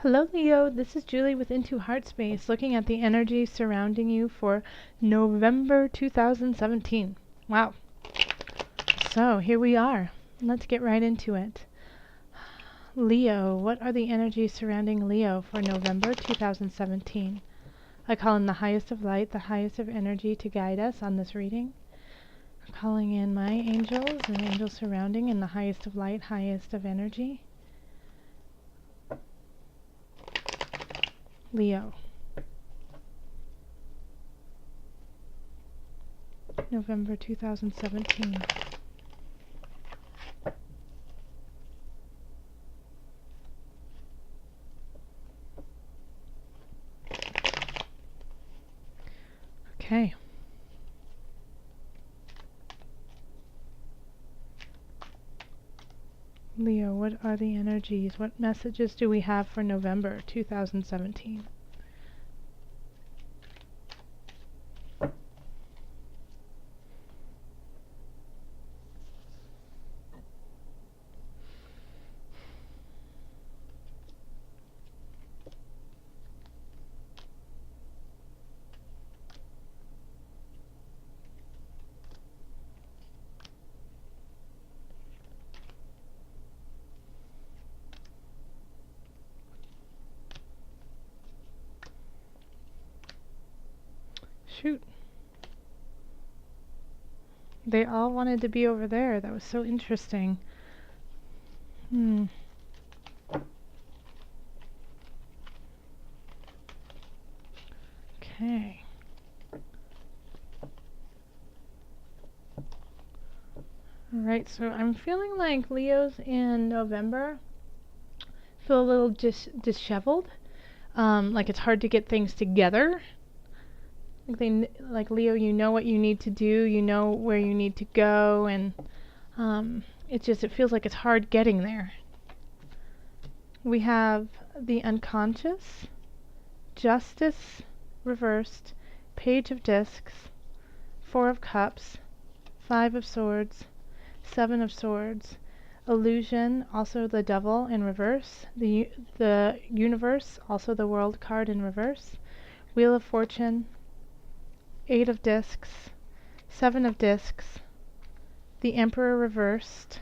Hello Leo, this is Julie with Into Heartspace, looking at the energy surrounding you for November 2017. Wow. So here we are. Let's get right into it. Leo, what are the energies surrounding Leo for November 2017? I call in the highest of light, the highest of energy to guide us on this reading. I'm calling in my angels and angels surrounding in the highest of light, highest of energy. Leo. November 2017. Okay. Leo, what are the energies? What messages do we have for November 2017? Shoot. They all wanted to be over there. That was so interesting. Okay. Alright, so I'm feeling like Leos in November feel a little disheveled. Like it's hard to get things together. Like Leo, you know what you need to do, you know where you need to go, and it feels like it's hard getting there. We have the unconscious, justice reversed, page of discs, 4 of cups, 5 of swords, 7 of swords, illusion, also the devil in reverse, the universe, also the world card in reverse, wheel of fortune, 8 of discs, 7 of discs, the emperor reversed,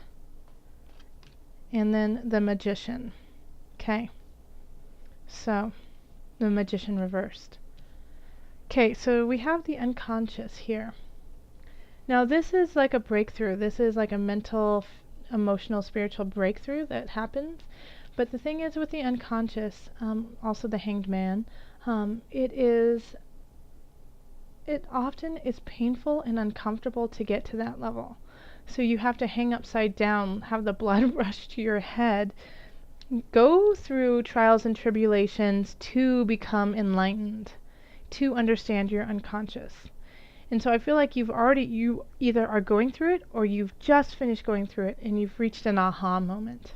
and then the magician. Okay, so the magician reversed. Okay, so we have the unconscious here. Now this is like a breakthrough. This is like a mental, emotional, spiritual breakthrough that happens. But the thing is with the unconscious, also the hanged man, it often is painful and uncomfortable to get to that level. So you have to hang upside down, have the blood rush to your head, go through trials and tribulations to become enlightened, to understand your unconscious. And so I feel like you either are going through it or you've just finished going through it and you've reached an aha moment.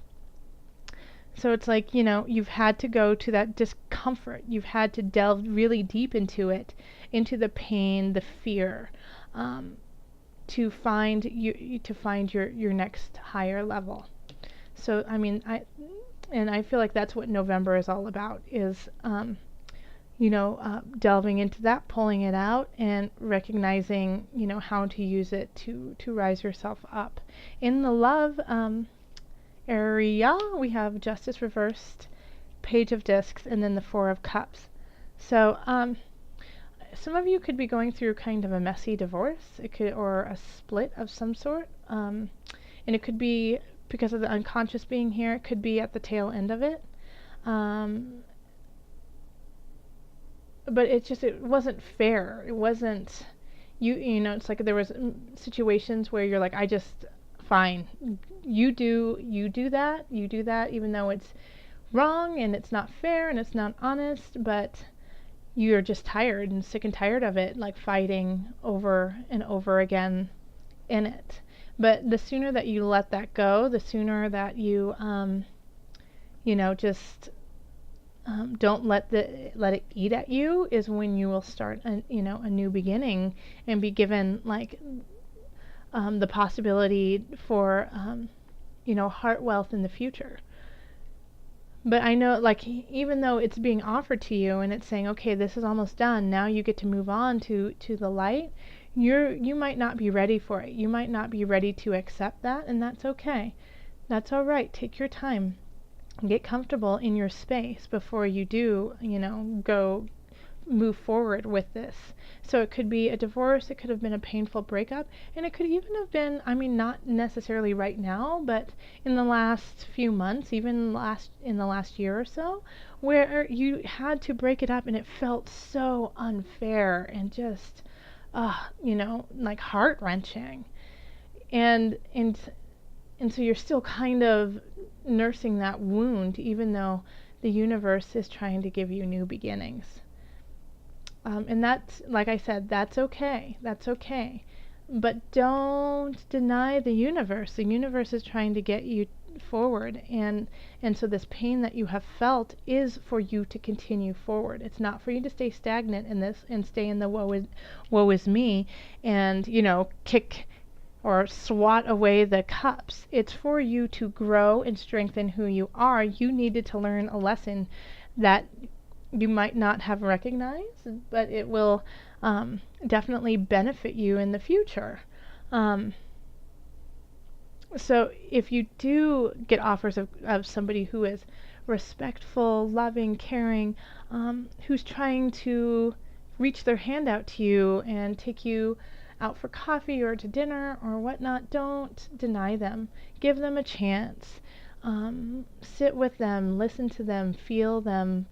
So it's like, you've had to go to that discomfort. You've had to delve really deep into it, into the pain, the fear, to find your next higher level. So I feel like that's what November is all about, is delving into that, pulling it out, and recognizing how to use it to rise yourself up. In the love area, we have justice reversed, page of discs, and then the 4 of cups. So some of you could be going through kind of a messy divorce, or a split of some sort, and it could be because of the unconscious being here. It could be at the tail end of it, but it wasn't fair. It wasn't, it's like there was situations where you're like, fine, you do that, even though it's wrong and it's not fair and it's not honest, but you're just tired and sick and tired of it, like fighting over and over again in it. But the sooner that you let that go, the sooner that you just don't let it eat at you, is when you will start a new beginning and be given the possibility for heart wealth in the future. But I know, like, even though it's being offered to you and it's saying, okay, this is almost done, now you get to move on to the light, you might not be ready for it. You might not be ready to accept that, and that's okay. That's all right. Take your time. Get comfortable in your space before you do, go move forward with this. So it could be a divorce, it could have been a painful breakup, and it could even have been, I mean, not necessarily right now, but in the last few months, even in the last year or so, where you had to break it up and it felt so unfair and just, like heart-wrenching. And so you're still kind of nursing that wound, even though the universe is trying to give you new beginnings. And that's, like I said, that's okay. That's okay. But don't deny the universe. The universe is trying to get you forward. And so this pain that you have felt is for you to continue forward. It's not for you to stay stagnant in this and stay in the woe is me and, kick or swat away the cups. It's for you to grow and strengthen who you are. You needed to learn a lesson that you might not have recognized, but it will definitely benefit you in the future. So if you do get offers of somebody who is respectful, loving, caring, who's trying to reach their hand out to you and take you out for coffee or to dinner or whatnot, don't deny them. Give them a chance. Sit with them, listen to them, feel them,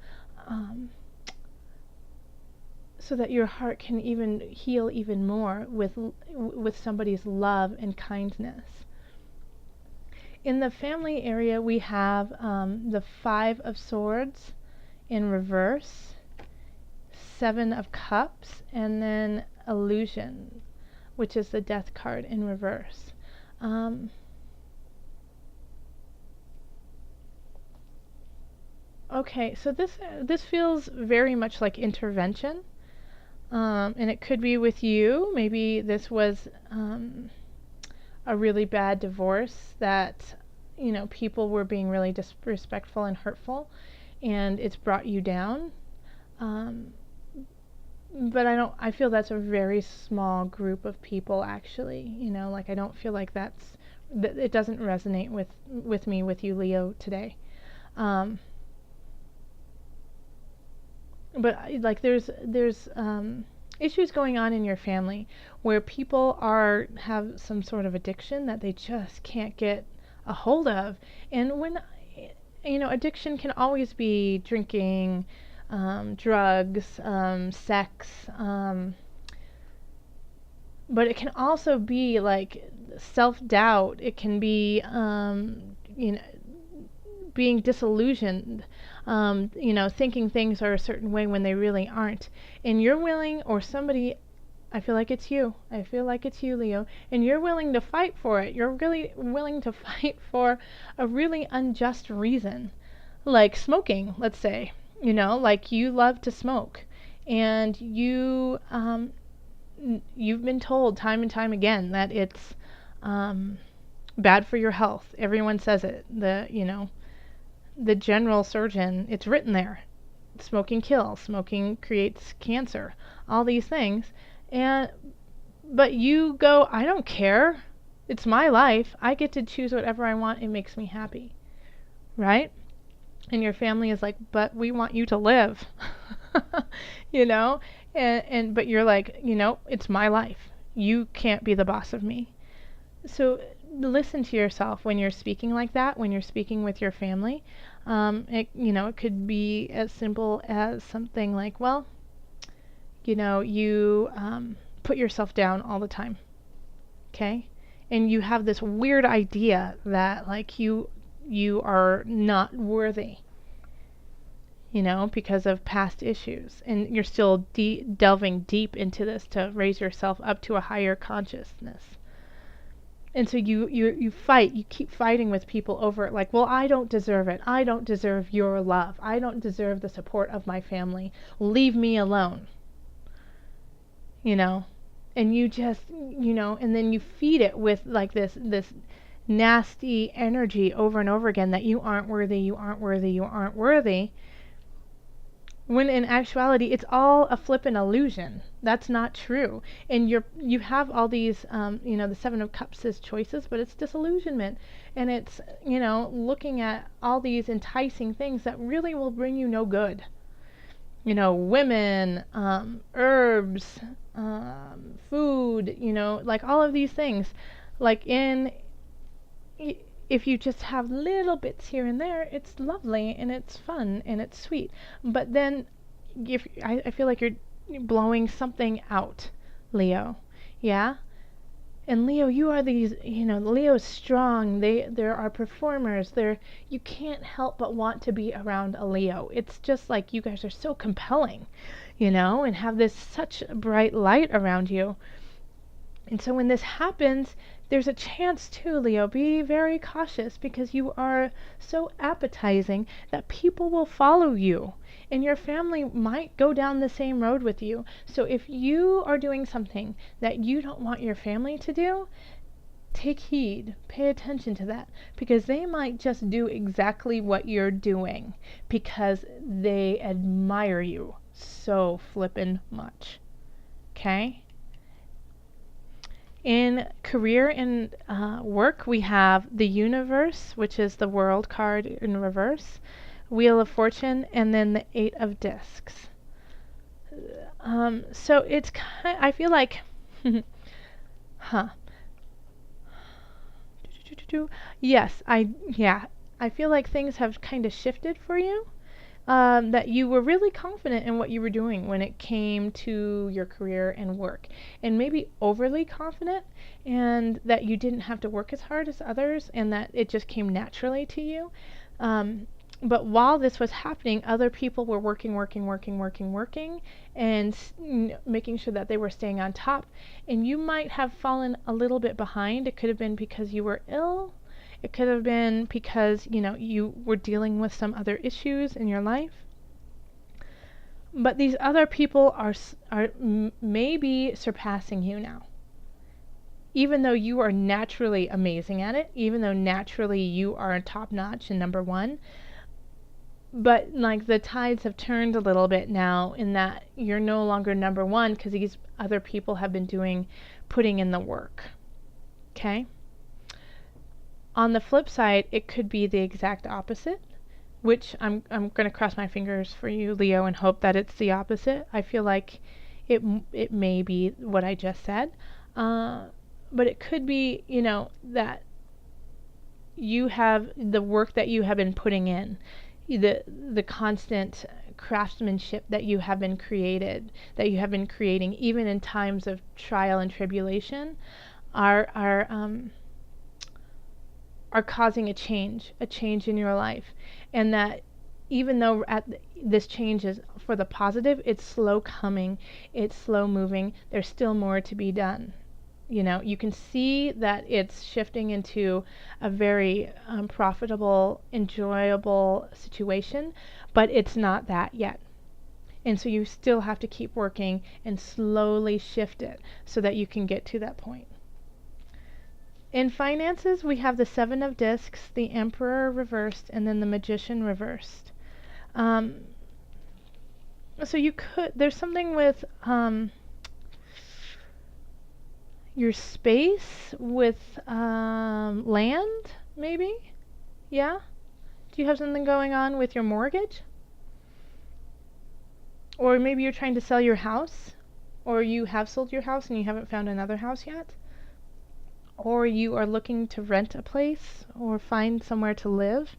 so that your heart can even heal even more with somebody's love and kindness. In the family area, we have the 5 of Swords in reverse, 7 of Cups, and then Illusion, which is the Death card in reverse. Okay, so this feels very much like intervention, and it could be with you. Maybe this was a really bad divorce that people were being really disrespectful and hurtful, and it's brought you down. But I feel that's a very small group of people, actually. Like, I don't feel like it doesn't resonate with me, with you, Leo, today. But like there's issues going on in your family where people have some sort of addiction that they just can't get a hold of. And when addiction can always be drinking, drugs, sex, but it can also be like self-doubt. It can be being disillusioned, thinking things are a certain way when they really aren't. And you're willing, or somebody, I feel like it's you, Leo, and you're willing to fight for it. You're really willing to fight for a really unjust reason, like smoking, let's say. Like you love to smoke, and you've been told time and time again that it's bad for your health. Everyone says it. The general surgeon, it's written there. Smoking kills, smoking creates cancer, all these things. But you go, I don't care. It's my life. I get to choose whatever I want. It makes me happy. Right? And your family is like, but we want you to live. But you're like, it's my life. You can't be the boss of me. So listen to yourself when you're speaking like that, when you're speaking with your family. It could be as simple as something like, well, you put yourself down all the time, okay? And you have this weird idea that like you are not worthy, because of past issues, and you're still delving deep into this to raise yourself up to a higher consciousness. And so you fight, you keep fighting with people over it, like, well, I don't deserve it. I don't deserve your love. I don't deserve the support of my family. Leave me alone. And you just, and then you feed it with like this nasty energy over and over again that you aren't worthy, you aren't worthy, you aren't worthy, when in actuality it's all a flippin' illusion. That's not true. And you have all these the Seven of Cups is choices, but it's disillusionment, and it's looking at all these enticing things that really will bring you no good. Women, herbs, food, like all of these things. Like if you just have little bits here and there, it's lovely and it's fun and it's sweet. But then I feel like you're blowing something out, Leo. Yeah? And Leo, you are these, Leo's strong. There are performers. You can't help but want to be around a Leo. It's just like you guys are so compelling, and have this such bright light around you. And so when this happens, there's a chance too, Leo. Be very cautious because you are so appetizing that people will follow you. And your family might go down the same road with you. So if you are doing something that you don't want your family to do, take heed, pay attention to that, because they might just do exactly what you're doing because they admire you so flippin' much. Okay? In career and work, we have the Universe, which is the World card in reverse, Wheel of Fortune, and then the Eight of Discs. So it's I feel like, yes, I feel like things have kind of shifted for you. That you were really confident in what you were doing when it came to your career and work, and maybe overly confident, and that you didn't have to work as hard as others, and that it just came naturally to you. But while this was happening, other people were working, and making sure that they were staying on top. And you might have fallen a little bit behind. It could have been because you were ill. It could have been because, you were dealing with some other issues in your life. But these other people are maybe surpassing you now. Even though you are naturally amazing at it, even though naturally you are top notch and number one, but like the tides have turned a little bit now in that you're no longer number one because these other people have been putting in the work. Okay? On the flip side, it could be the exact opposite, which I'm going to cross my fingers for you, Leo, and hope that it's the opposite. I feel like it may be what I just said, but it could be, that you have the work that you have been putting in, the constant craftsmanship that you have been creating, even in times of trial and tribulation, are causing a change in your life. And that even though this change is for the positive, it's slow coming, it's slow moving, there's still more to be done. You can see that it's shifting into a very profitable, enjoyable situation, but it's not that yet. And so you still have to keep working and slowly shift it so that you can get to that point. In finances, we have the Seven of Discs, the Emperor reversed, and then the Magician reversed. So there's something with your space with land, maybe? Yeah? Do you have something going on with your mortgage? Or maybe you're trying to sell your house, or you have sold your house and you haven't found another house yet? Or you are looking to rent a place or find somewhere to live,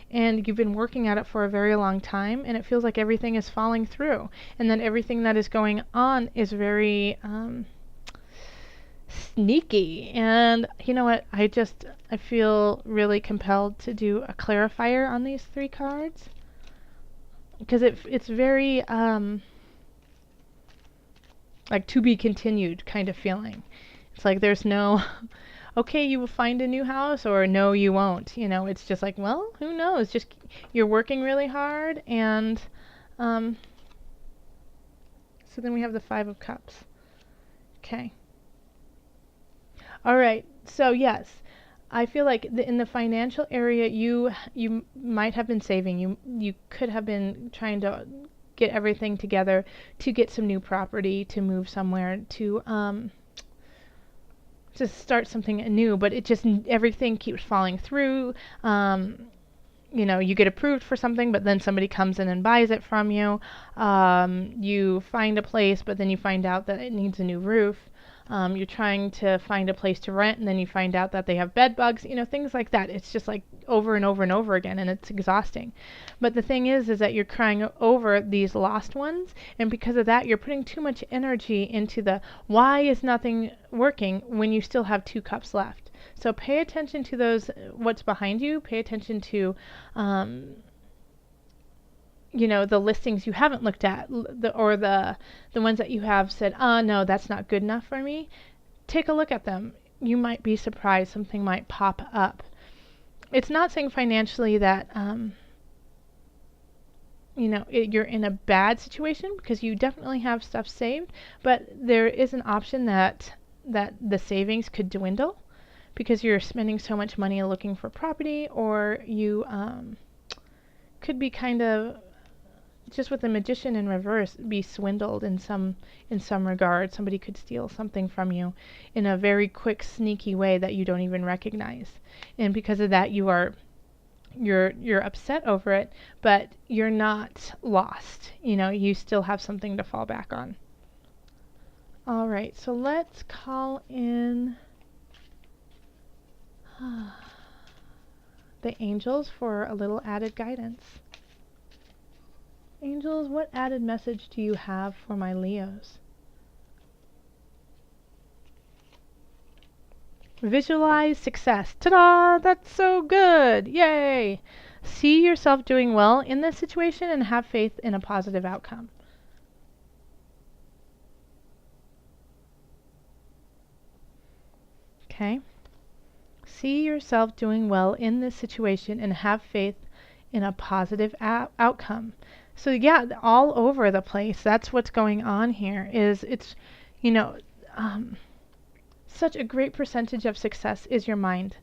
and you've been working at it for a very long time, and it feels like everything is falling through, and then everything that is going on is very sneaky. And you know what, I feel really compelled to do a clarifier on these three cards, because it's very like to be continued kind of feeling. It's like there's no okay, you will find a new house, or no, you won't. It's just like, well, who knows? Just you're working really hard, and so then we have the Five of Cups. Okay. All right. So yes, I feel like in the financial area, you might have been saving. You could have been trying to get everything together to get some new property, to move somewhere, to start something new. But it just everything keeps falling through. You know, you get approved for something, but then somebody comes in and buys it from you. You find a place, but then you find out that it needs a new roof. You're trying to find a place to rent, and then you find out that they have bed bugs, you know, things like that. It's just like over and over and over again, and it's exhausting. But the thing is that you're crying over these lost ones, and because of that, you're putting too much energy into the why is nothing working when you still have 2 cups left. So pay attention to those, what's behind you. Pay attention to, you know, the listings you haven't looked at, or the ones that you have said, no, that's not good enough for me. Take a look at them. You might be surprised. Something might pop up. It's not saying financially that, you know, you're in a bad situation, because you definitely have stuff saved, but there is an option that the savings could dwindle because you're spending so much money looking for property, or you could be kind of, just with the Magician in reverse, be swindled in some regard. Somebody could steal something from you in a very quick, sneaky way that you don't even recognize. And because of that, you're upset over it, but you're not lost. You know, you still have something to fall back on. All right, so let's call in the angels for a little added guidance. Angels, what added message do you have for my Leos? Visualize success. Ta-da! That's so good! Yay! See yourself doing well in this situation and have faith in a positive outcome. Okay? See yourself doing well in this situation and have faith in a positive outcome. So yeah, all over the place. That's what's going on here. It's, you know, such a great percentage of success is your mind,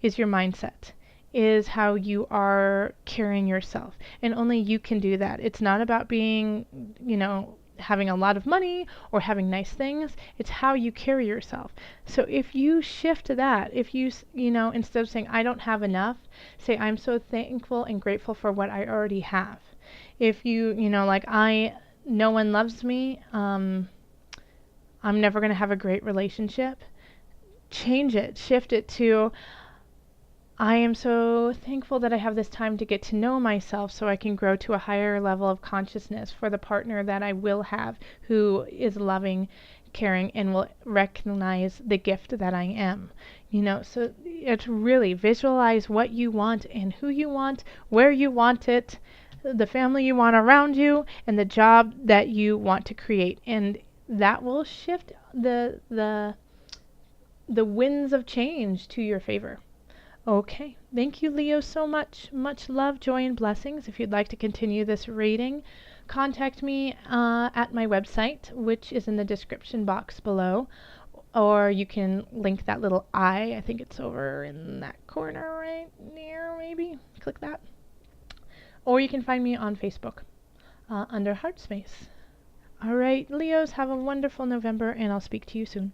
is your mindset, is how you are carrying yourself. And only you can do that. It's not about being, you know, having a lot of money or having nice things. It's how you carry yourself. So if you shift to that, if you, you know, instead of saying, I don't have enough, say, I'm so thankful and grateful for what I already have. If you, you know, like, no one loves me, I'm never going to have a great relationship. Change it, shift it to, I am so thankful that I have this time to get to know myself so I can grow to a higher level of consciousness for the partner that I will have, who is loving, caring, and will recognize the gift that I am. You know, so it's really visualize what you want and who you want, where you want it, the family you want around you, and the job that you want to create. And that will shift the winds of change to your favor. Okay, thank you, Leo, so much. Much love, joy, and blessings. If you'd like to continue this reading, contact me at my website, which is in the description box below, or you can link that little I think it's over in that corner right near, maybe. Click that. Or you can find me on Facebook under Heartspace. All right, Leos, have a wonderful November, and I'll speak to you soon.